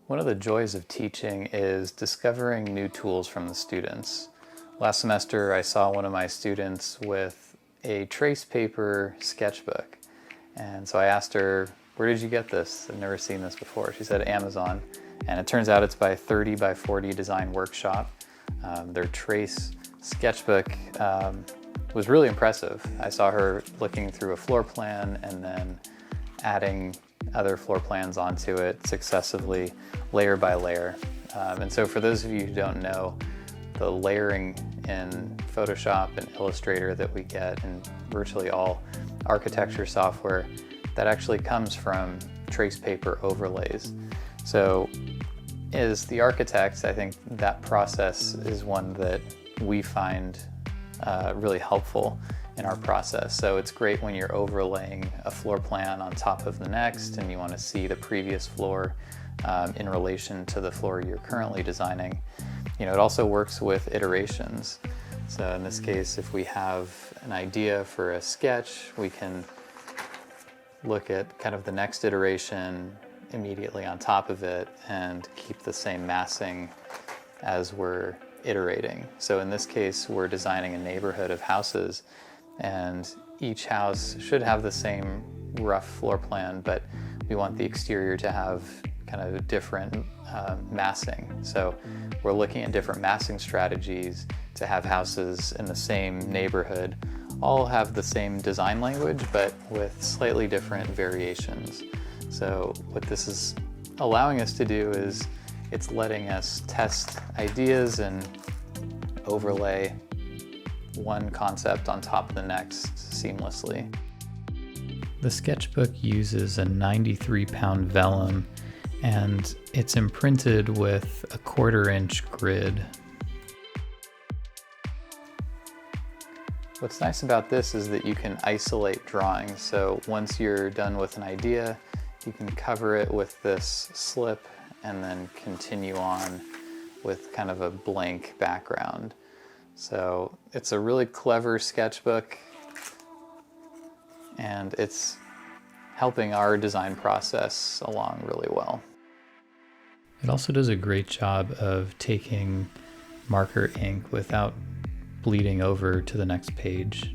One of the joys of teaching is discovering new tools from the students. Last semester I saw one of my students with a trace paper sketchbook, and so I asked her, "Where did you get this? I've never seen this before." She said Amazon, and it turns out it's by 30 by 40 Design Workshop. Their Trace Sketchbook was really impressive. I saw her looking through a floor plan and then adding other floor plans onto it successively, layer by layer. And so for those of you who don't know, the layering in Photoshop and Illustrator that we get in virtually all architecture software, that actually comes from trace paper overlays. So as the architects, I think that process is one that we find really helpful in our process. So it's great when you're overlaying a floor plan on top of the next and you want to see the previous floor in relation to the floor you're currently designing. You know, it also works with iterations. So in this case, if we have an idea for a sketch, we can look at kind of the next iteration immediately on top of it and keep the same massing as we're iterating. So in this case, we're designing a neighborhood of houses, and each house should have the same rough floor plan, but we want the exterior to have kind of a different massing. So we're looking at different massing strategies to have houses in the same neighborhood all have the same design language, but with slightly different variations. So what this is allowing us to do is it's letting us test ideas and overlay one concept on top of the next seamlessly. The sketchbook uses a 93-pound vellum, and it's imprinted with a 1/4-inch grid. What's nice about this is that you can isolate drawings. So once you're done with an idea, you can cover it with this slip and then continue on with kind of a blank background. So it's a really clever sketchbook, and it's helping our design process along really well. It also does a great job of taking marker ink without bleeding over to the next page.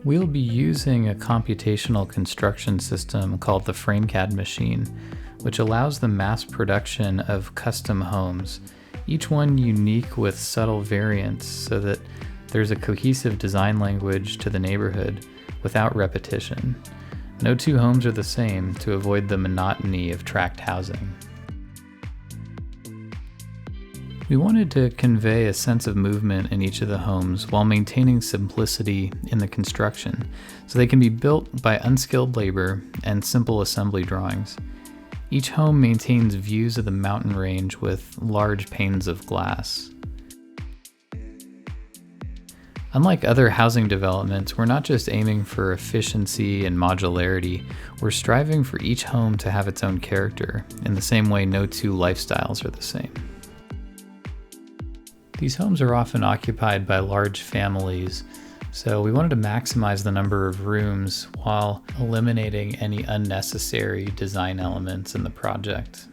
We'll be using a computational construction system called the FrameCAD machine, which allows the mass production of custom homes, each one unique with subtle variants so that there's a cohesive design language to the neighborhood without repetition. No two homes are the same to avoid the monotony of tract housing. We wanted to convey a sense of movement in each of the homes while maintaining simplicity in the construction, so they can be built by unskilled labor and simple assembly drawings. Each home maintains views of the mountain range with large panes of glass. Unlike other housing developments, we're not just aiming for efficiency and modularity, we're striving for each home to have its own character, in the same way no two lifestyles are the same. These homes are often occupied by large families, so we wanted to maximize the number of rooms while eliminating any unnecessary design elements in the project.